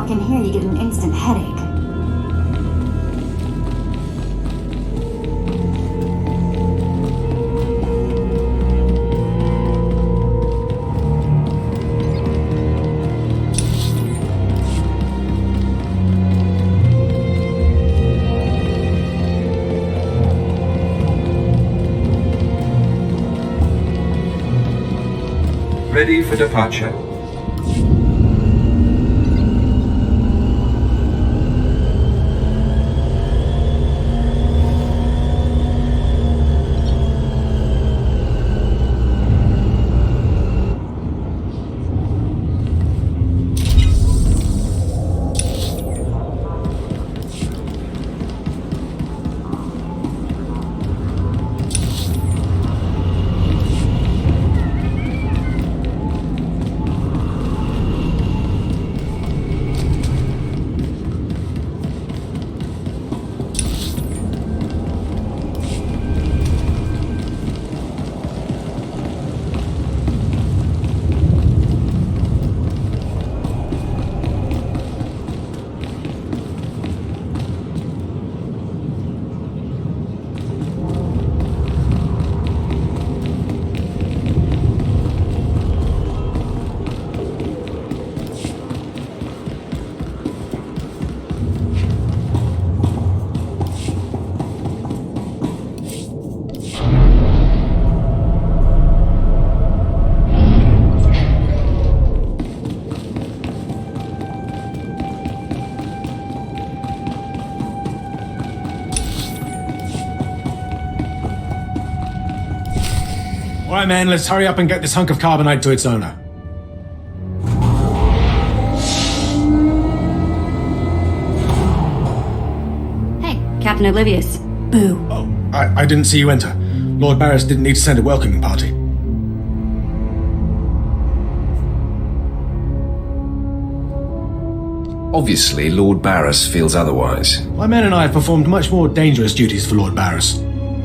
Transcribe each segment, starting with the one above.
walk in here, you get an instant headache. Ready for departure. All right, man, let's hurry up and get this hunk of carbonite to its owner. Hey, Captain Oblivious. Boo. Oh, I didn't see you enter. Lord Baras didn't need to send a welcoming party. Obviously, Lord Baras feels otherwise. My men and I have performed much more dangerous duties for Lord Baras.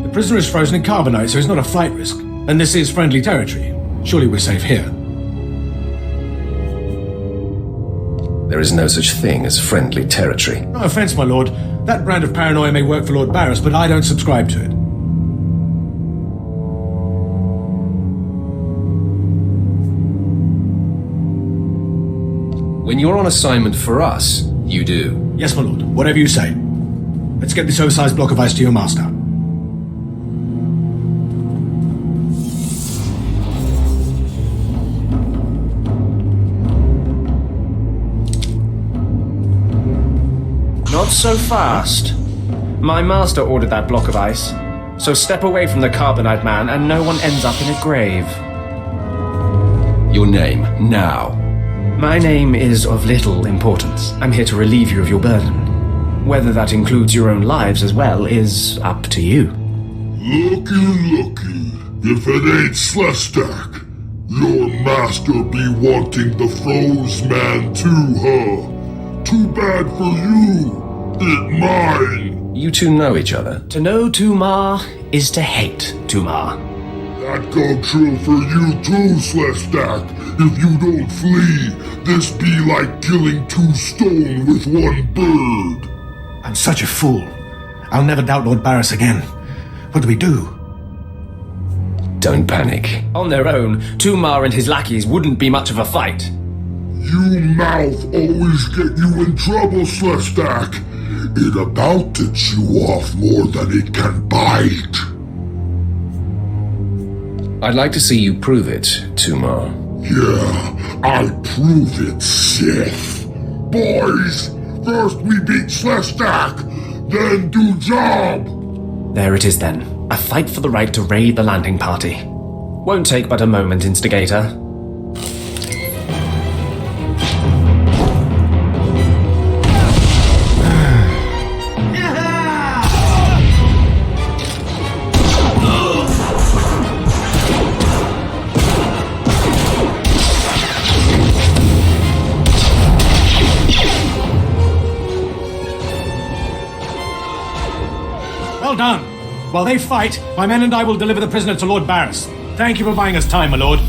The prisoner is frozen in carbonite, so he's not a flight risk. And this is friendly territory. Surely we're safe here. There is no such thing as friendly territory. No offense, my lord. That brand of paranoia may work for Lord Baras, but I don't subscribe to it. When you're on assignment for us, you do. Yes, my lord. Whatever you say. Let's get this oversized block of ice to your master. Not so fast. My master ordered that block of ice, so step away from the carbonite man and no one ends up in a grave. Your name, now. My name is of little importance. I'm here to relieve you of your burden. Whether that includes your own lives as well is up to you. Looky. If it ain't Slestak, your master be wanting the froze man too, huh? Too bad for you. It mine. You two know each other. To know Tumar is to hate Tumar. That go true for you too, Slestak. If you don't flee, this be like killing two stone with one bird. I'm such a fool. I'll never doubt Lord Baras again. What do we do? Don't panic. On their own, Tumar and his lackeys wouldn't be much of a fight. You mouth always get you in trouble, Slestak. It about to chew off more than it can bite. I'd like to see you prove it, Tumar. Yeah, I'll prove it, Sith. Boys, first we beat Slestak, then do job. There it is then. A fight for the right to raid the landing party. Won't take but a moment, Instigator. Well done. While they fight, my men and I will deliver the prisoner to Lord Baras. Thank you for buying us time, my lord.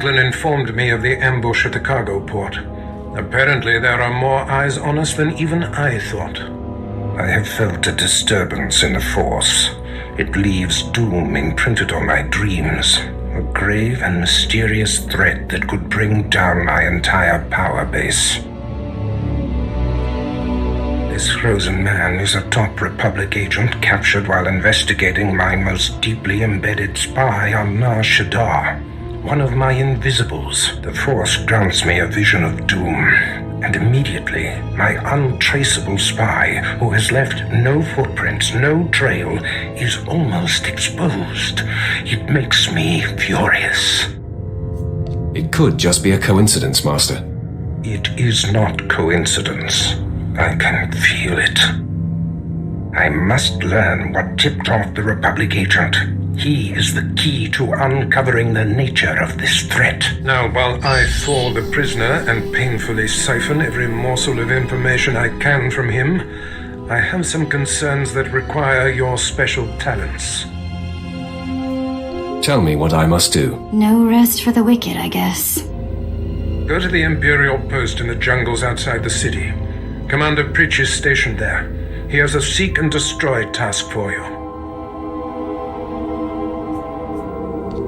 Franklin informed me of the ambush at the cargo port. Apparently there are more eyes on us than even I thought. I have felt a disturbance in the Force. It leaves doom imprinted on my dreams. A grave and mysterious threat that could bring down my entire power base. This frozen man is a top Republic agent captured while investigating my most deeply embedded spy on Nar Shaddaa. One of my invisibles. The Force grants me a vision of doom. And immediately, my untraceable spy, who has left no footprints, no trail, is almost exposed. It makes me furious. It could just be a coincidence, Master. It is not coincidence. I can feel it. I must learn what tipped off the Republic agent. He is the key to uncovering the nature of this threat. Now, while I thaw the prisoner and painfully siphon every morsel of information I can from him, I have some concerns that require your special talents. Tell me what I must do. No rest for the wicked, I guess. Go to the Imperial post in the jungles outside the city. Commander Pritch is stationed there. He has a seek and destroy task for you.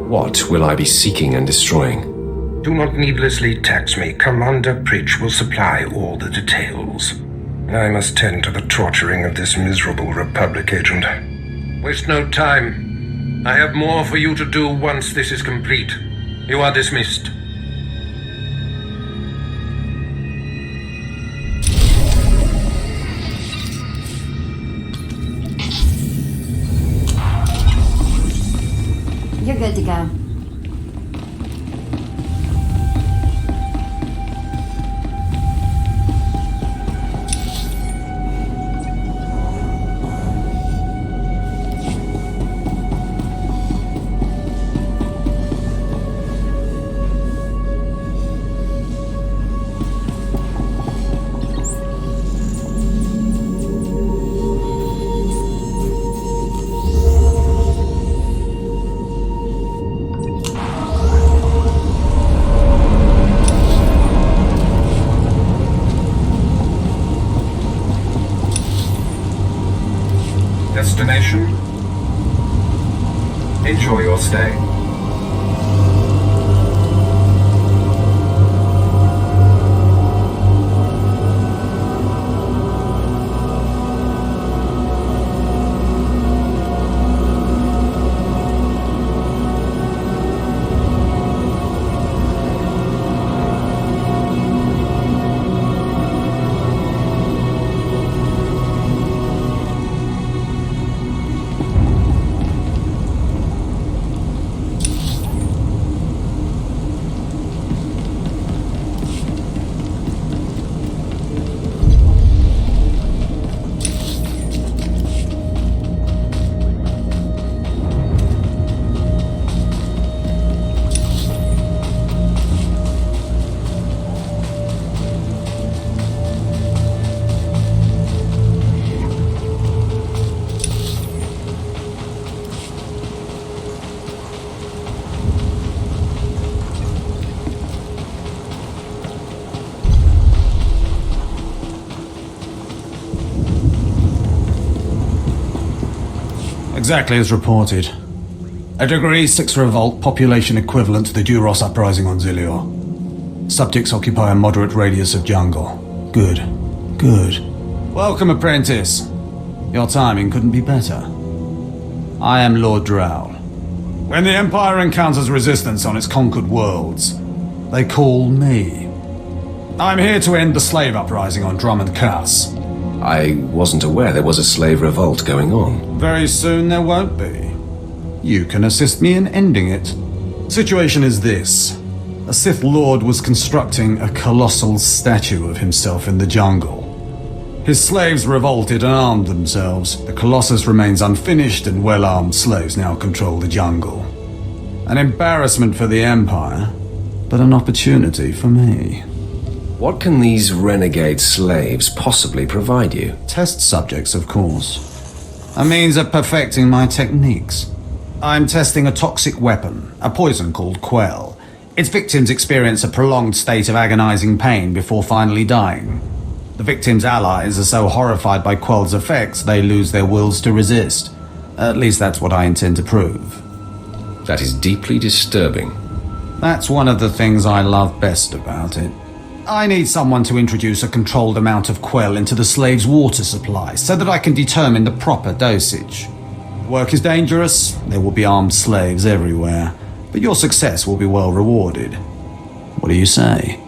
What will I be seeking and destroying? Do not needlessly tax me. Commander Pritch will supply all the details. I must tend to the torturing of this miserable Republic agent. Waste no time. I have more for you to do once this is complete. You are dismissed. You're good to go. Destination. Enjoy your stay. Exactly as reported. A Degree 6 revolt, population equivalent to the Duros uprising on Zilior. Subjects occupy a moderate radius of jungle. Good. Good. Welcome, apprentice. Your timing couldn't be better. I am Lord Drow. When the Empire encounters resistance on its conquered worlds, they call me. I'm here to end the slave uprising on Dromund Kaas. I wasn't aware there was a slave revolt going on. Very soon there won't be. You can assist me in ending it. Situation is this. A Sith Lord was constructing a colossal statue of himself in the jungle. His slaves revolted and armed themselves. The Colossus remains unfinished and well-armed slaves now control the jungle. An embarrassment for the Empire, but an opportunity for me. What can these renegade slaves possibly provide you? Test subjects, of course. A means of perfecting my techniques. I'm testing a toxic weapon, a poison called Quell. Its victims experience a prolonged state of agonizing pain before finally dying. The victims' allies are so horrified by Quell's effects they lose their wills to resist. At least that's what I intend to prove. That is deeply disturbing. That's one of the things I love best about it. I need someone to introduce a controlled amount of Quell into the slave's water supply so that I can determine the proper dosage. The work is dangerous, there will be armed slaves everywhere, but your success will be well rewarded. What do you say?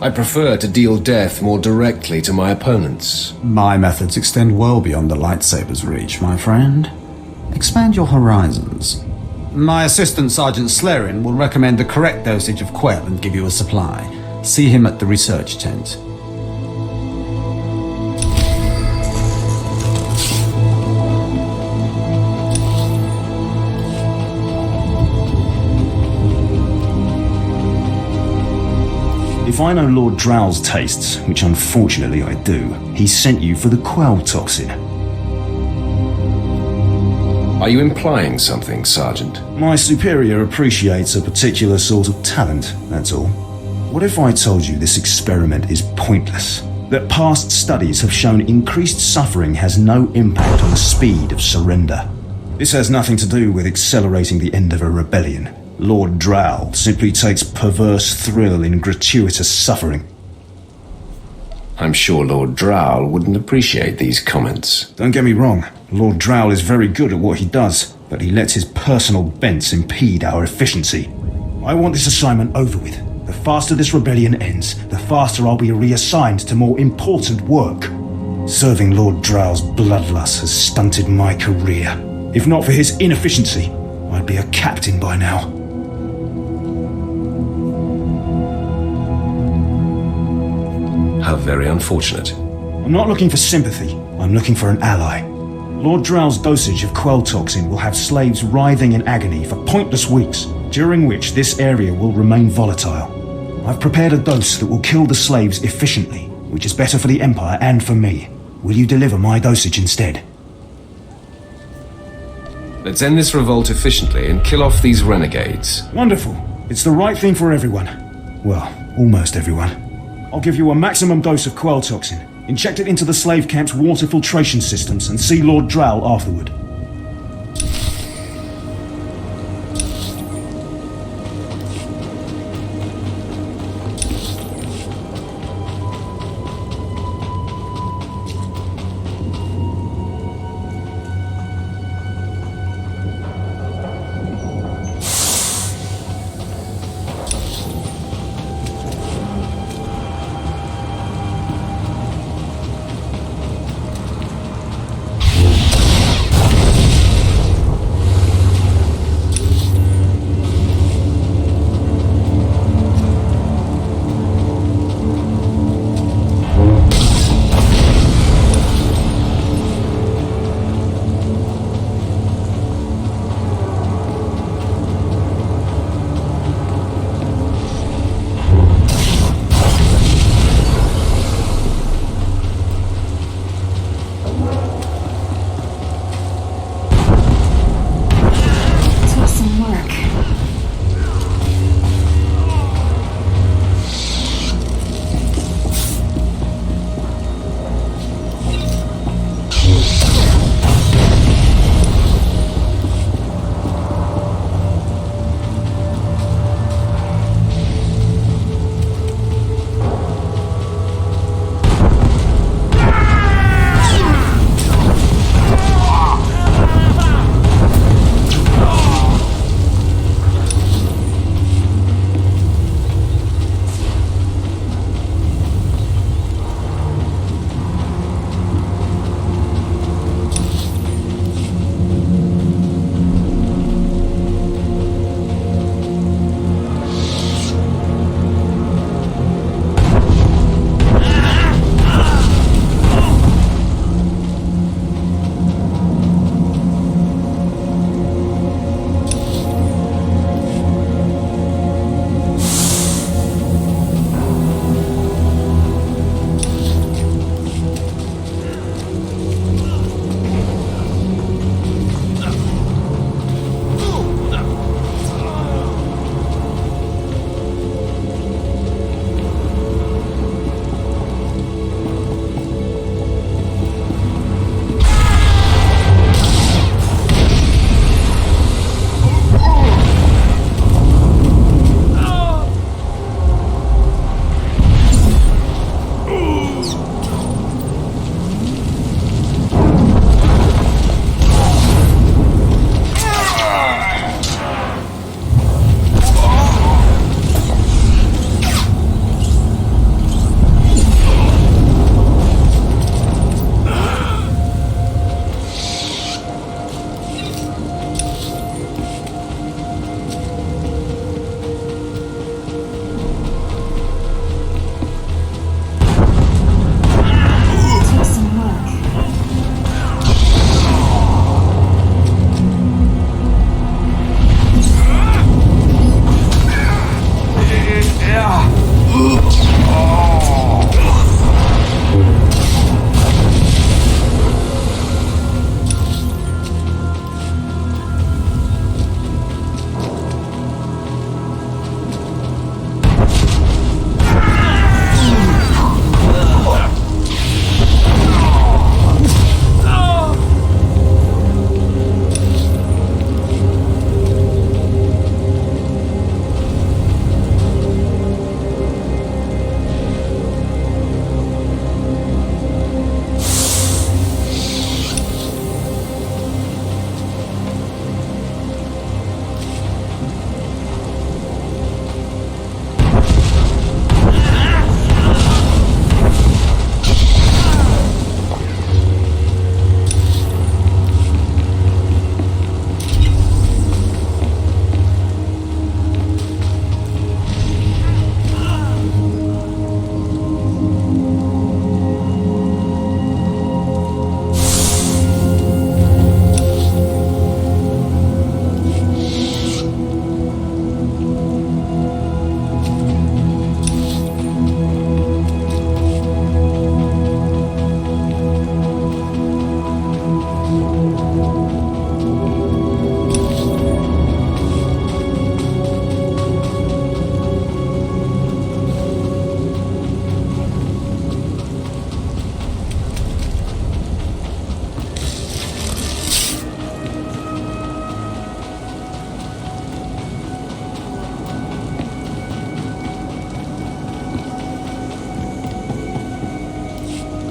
I prefer to deal death more directly to my opponents. My methods extend well beyond the lightsaber's reach, my friend. Expand your horizons. My assistant, Sergeant Slerin, will recommend the correct dosage of Quell and give you a supply. See him at the research tent. If I know Lord Drow's tastes, which unfortunately I do, he sent you for the Quell toxin. Are you implying something, Sergeant? My superior appreciates a particular sort of talent, that's all. What if I told you this experiment is pointless? That past studies have shown increased suffering has no impact on the speed of surrender. This has nothing to do with accelerating the end of a rebellion. Lord Drow simply takes perverse thrill in gratuitous suffering. I'm sure Lord Drow wouldn't appreciate these comments. Don't get me wrong, Lord Drow is very good at what he does, but he lets his personal bents impede our efficiency. I want this assignment over with. The faster this rebellion ends, the faster I'll be reassigned to more important work. Serving Lord Drow's bloodlust has stunted my career. If not for his inefficiency, I'd be a captain by now. How very unfortunate. I'm not looking for sympathy, I'm looking for an ally. Lord Drow's dosage of Quell toxin will have slaves writhing in agony for pointless weeks, during which this area will remain volatile. I've prepared a dose that will kill the slaves efficiently, which is better for the Empire and for me. Will you deliver my dosage instead? Let's end this revolt efficiently and kill off these renegades. Wonderful. It's the right thing for everyone. Well, almost everyone. I'll give you a maximum dose of Quell toxin. Inject it into the slave camp's water filtration systems and see Lord Drow afterward.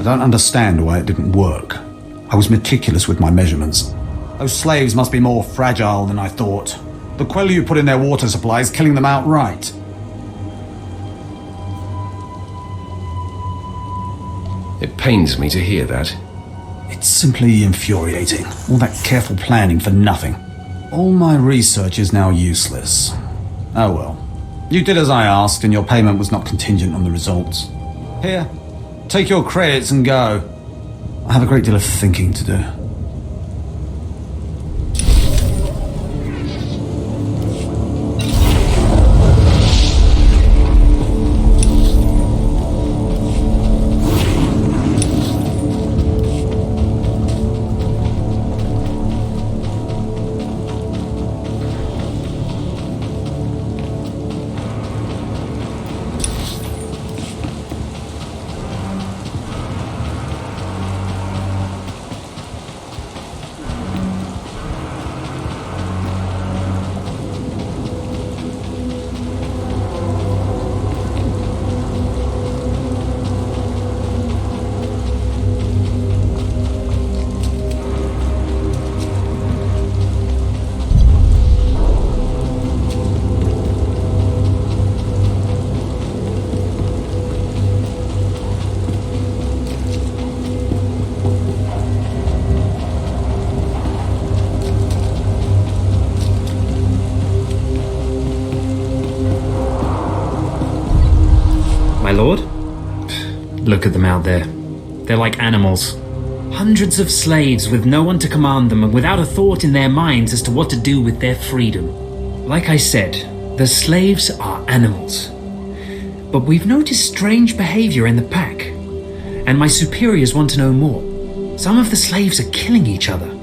don't understand why it didn't work. I was meticulous with my measurements. Those slaves must be more fragile than I thought. The queller you put in their water supply is killing them outright. It pains me to hear that. It's simply infuriating. All that careful planning for nothing. All my research is now useless. Oh well. You did as I asked, and your payment was not contingent on the results. Here, take your credits and go. I have a great deal of thinking to do. My lord? Look at them out there. They're like animals. Hundreds of slaves with no one to command them and without a thought in their minds as to what to do with their freedom. Like I said, the slaves are animals. But we've noticed strange behavior in the pack. And my superiors want to know more. Some of the slaves are killing each other.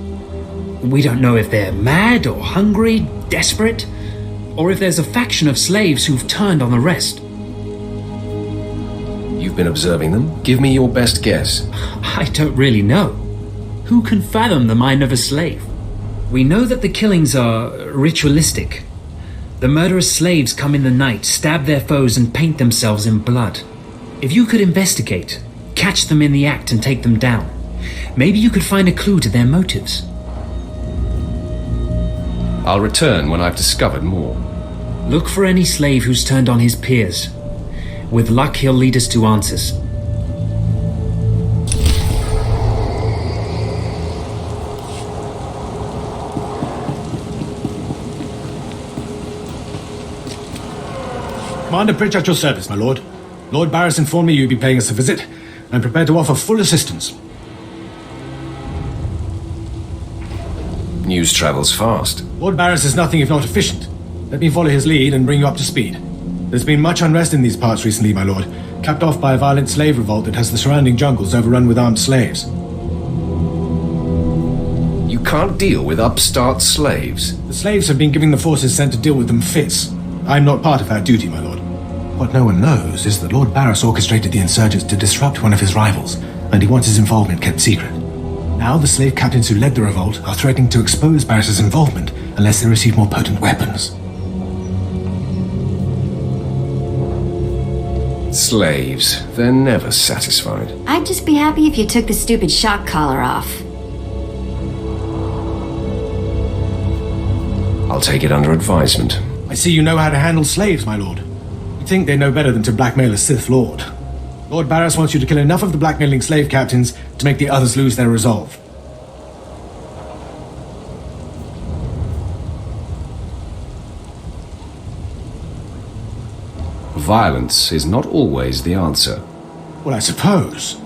We don't know if they're mad or hungry, desperate, or if there's a faction of slaves who've turned on the rest. You've been observing them? Give me your best guess. I don't really know. Who can fathom the mind of a slave? We know that the killings are ritualistic. The murderous slaves come in the night, stab their foes, and paint themselves in blood. If you could investigate, catch them in the act and take them down, maybe you could find a clue to their motives. I'll return when I've discovered more. Look for any slave who's turned on his peers. With luck, he'll lead us to answers. Commander Pritch at your service, my lord. Lord Baras informed me you'd be paying us a visit. I'm prepared to offer full assistance. News travels fast. Lord Baras is nothing if not efficient. Let me follow his lead and bring you up to speed. There's been much unrest in these parts recently, my lord, capped off by a violent slave revolt that has the surrounding jungles overrun with armed slaves. You can't deal with upstart slaves. The slaves have been giving the forces sent to deal with them fits. I'm not part of that duty, my lord. What no one knows is that Lord Baras orchestrated the insurgents to disrupt one of his rivals, and he wants his involvement kept secret. Now the slave captains who led the revolt are threatening to expose Baras's involvement unless they receive more potent weapons. Slaves. They're never satisfied. I'd just be happy if you took the stupid shock collar off. I'll take it under advisement. I see you know how to handle slaves, my lord. You think they know better than to blackmail a Sith Lord. Lord Baras wants you to kill enough of the blackmailing slave captains to make the others lose their resolve. Violence is not always the answer. Well, I suppose.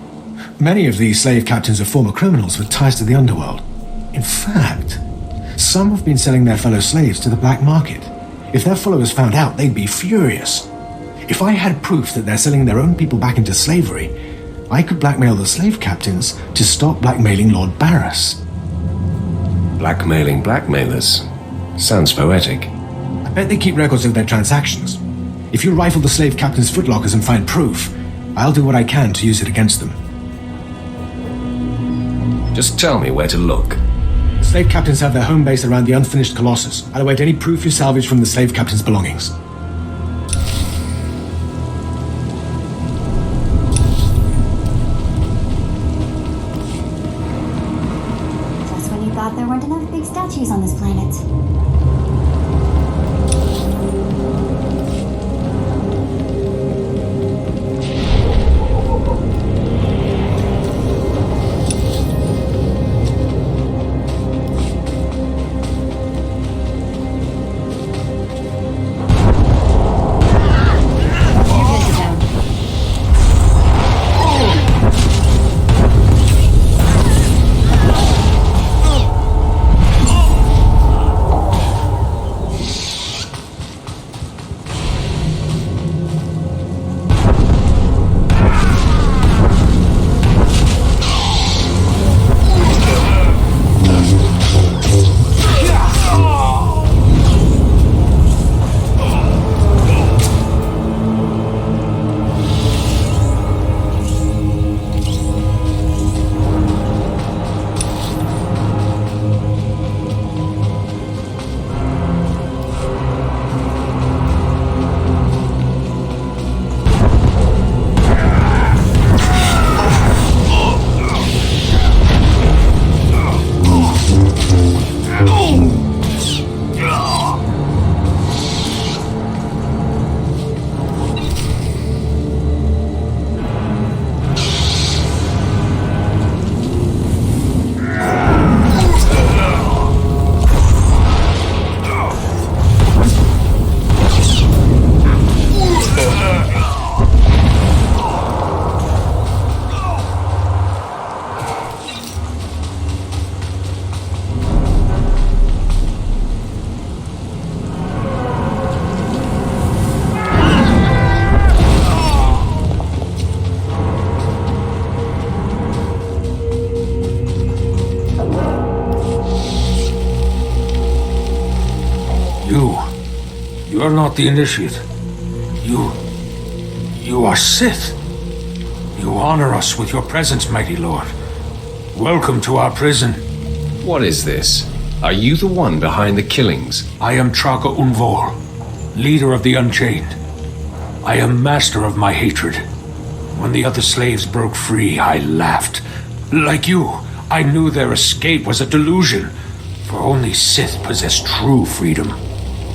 Many of these slave captains are former criminals with ties to the underworld. In fact, some have been selling their fellow slaves to the black market. If their followers found out, they'd be furious. If I had proof that they're selling their own people back into slavery, I could blackmail the slave captains to stop blackmailing Lord Baras. Blackmailing blackmailers. Sounds poetic. I bet they keep records of their transactions. If you rifle the slave captains' footlockers and find proof, I'll do what I can to use it against them. Just tell me where to look. The slave captains have their home base around the unfinished Colossus. I'll await any proof you salvage from the slave captains' belongings. statues on this planet. You're not the initiate. You are Sith. You honor us with your presence, mighty lord. Welcome to our prison. What is this? Are you the one behind the killings? I am Traga Unvor, leader of the Unchained. I am master of my hatred. When the other slaves broke free, I laughed. Like you, I knew their escape was a delusion, for only Sith possess true freedom.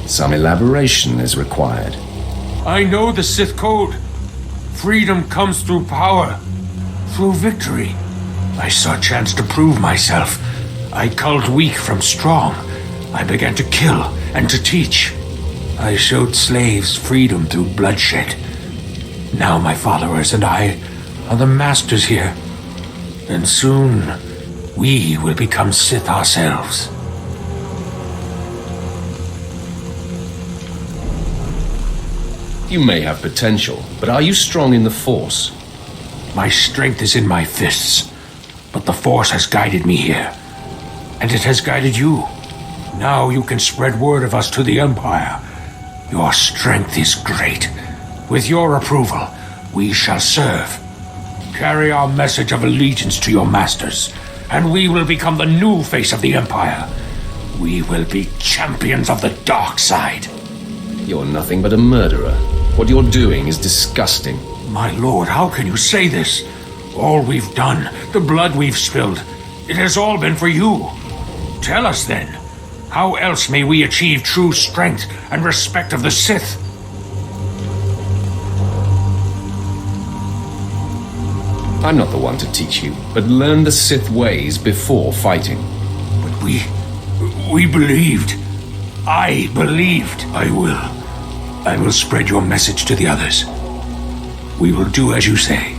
Some elaboration is required. I know the Sith code. Freedom comes through power, through victory. I saw a chance to prove myself. I culled weak from strong. I began to kill and to teach. I showed slaves freedom through bloodshed. Now my followers and I are the masters here. And soon, we will become Sith ourselves. You may have potential, but are you strong in the Force? My strength is in my fists, but the Force has guided me here. And it has guided you. Now you can spread word of us to the Empire. Your strength is great. With your approval, we shall serve. Carry our message of allegiance to your masters, and we will become the new face of the Empire. We will be champions of the dark side. You're nothing but a murderer. What you're doing is disgusting. My lord, how can you say this? All we've done, the blood we've spilled, it has all been for you. Tell us then, how else may we achieve true strength and respect of the Sith? I'm not the one to teach you, but learn the Sith ways before fighting. But we believed. I believed. I will spread your message to the others. We will do as you say.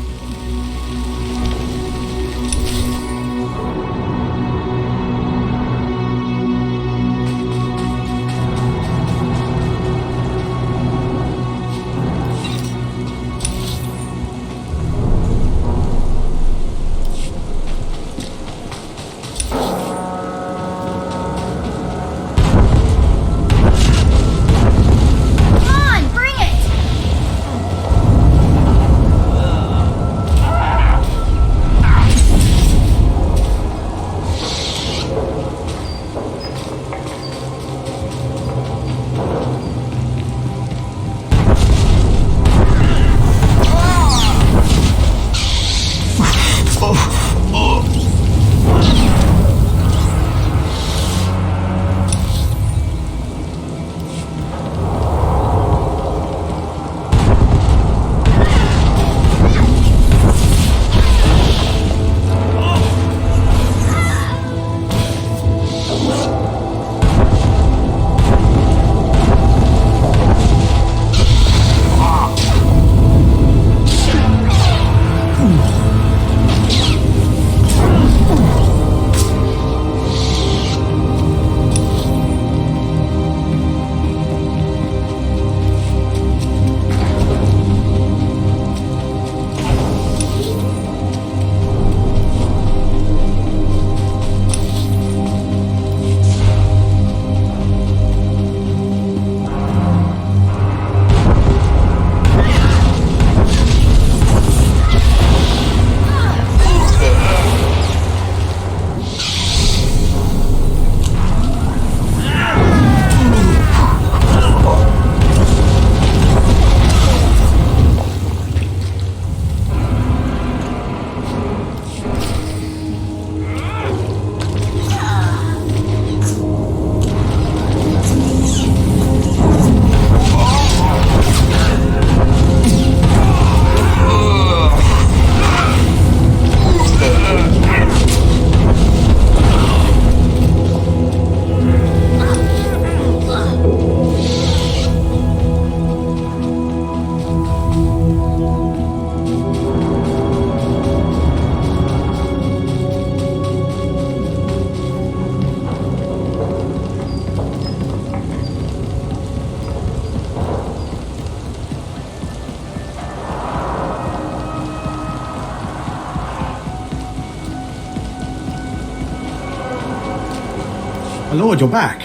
My lord, you're back.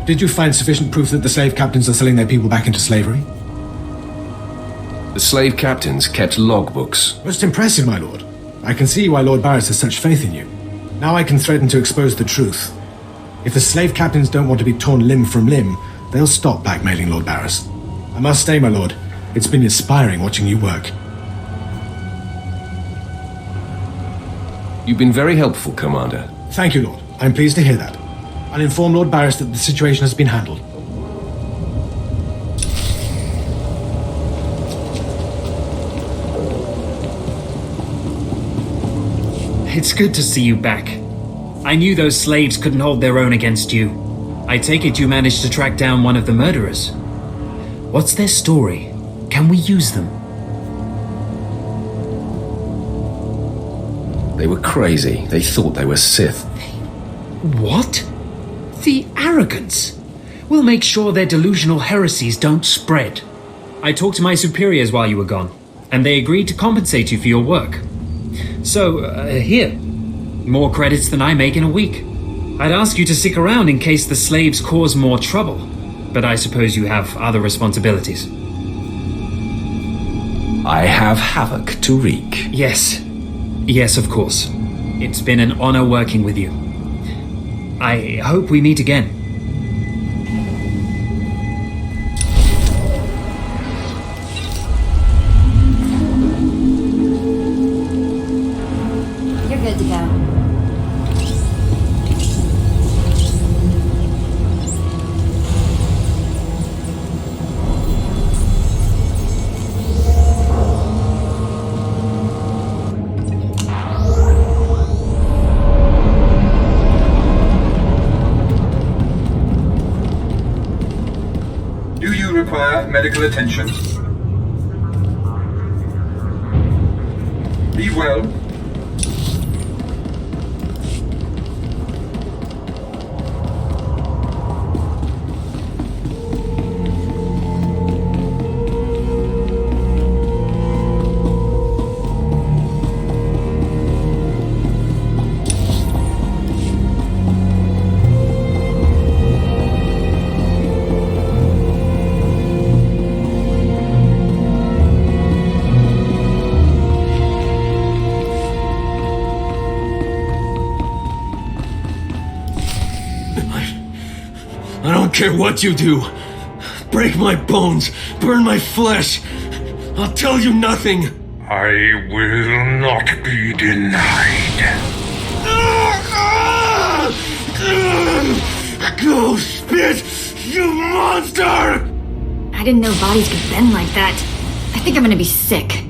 Did you find sufficient proof that the slave captains are selling their people back into slavery? The slave captains kept logbooks. Most impressive, my lord. I can see why Lord Baras has such faith in you. Now I can threaten to expose the truth. If the slave captains don't want to be torn limb from limb, they'll stop blackmailing Lord Baras. I must say, my lord, it's been inspiring watching you work. You've been very helpful, Commander. Thank you, Lord. I'm pleased to hear that. I'll inform Lord Baras that the situation has been handled. It's good to see you back. I knew those slaves couldn't hold their own against you. I take it you managed to track down one of the murderers. What's their story? Can we use them? They were crazy. They thought they were Sith. What? The arrogance! We'll make sure their delusional heresies don't spread. I talked to my superiors while you were gone, and they agreed to compensate you for your work. So, here. More credits than I make in a week. I'd ask you to stick around in case the slaves cause more trouble, but I suppose you have other responsibilities. I have havoc to wreak. Yes. Yes, of course. It's been an honor working with you. I hope we meet again. You're good to go. Require medical attention. Be well. I don't care what you do. Break my bones, burn my flesh. I'll tell you nothing. I will not be denied. Go spit, you monster! I didn't know bodies could bend like that. I think I'm gonna be sick.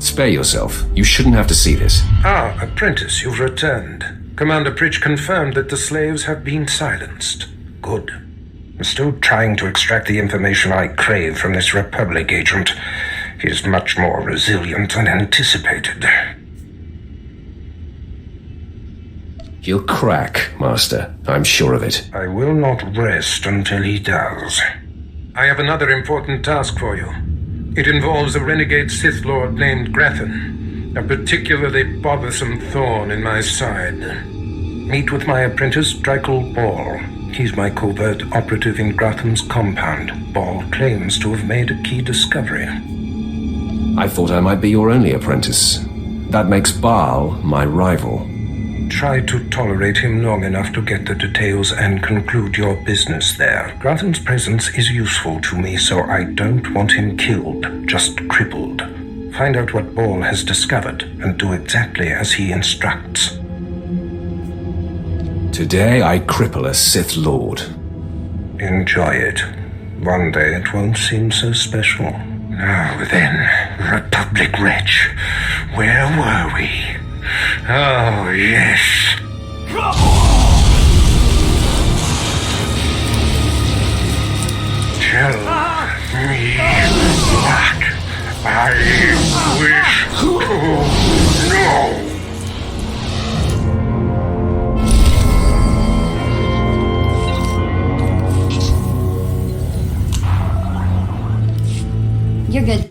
Spare yourself. You shouldn't have to see this. Ah, apprentice, you've returned. Commander Pritch confirmed that the slaves have been silenced. Good. I'm still trying to extract the information I crave from this Republic agent. He's much more resilient than anticipated. He'll crack, Master. I'm sure of it. I will not rest until he does. I have another important task for you. It involves a renegade Sith Lord named Grathan, a particularly bothersome thorn in my side. Meet with my apprentice, Drykel Ball. He's my covert operative in Grathan's compound. Ball claims to have made a key discovery. I thought I might be your only apprentice. That makes Baal my rival. Try to tolerate him long enough to get the details and conclude your business there. Grathan's presence is useful to me, so I don't want him killed, just crippled. Find out what Ball has discovered and do exactly as he instructs. Today I cripple a Sith Lord. Enjoy it. One day it won't seem so special. Now then, Republic wretch, where were we? Oh, yes. Tell me what I wish to know. You're good.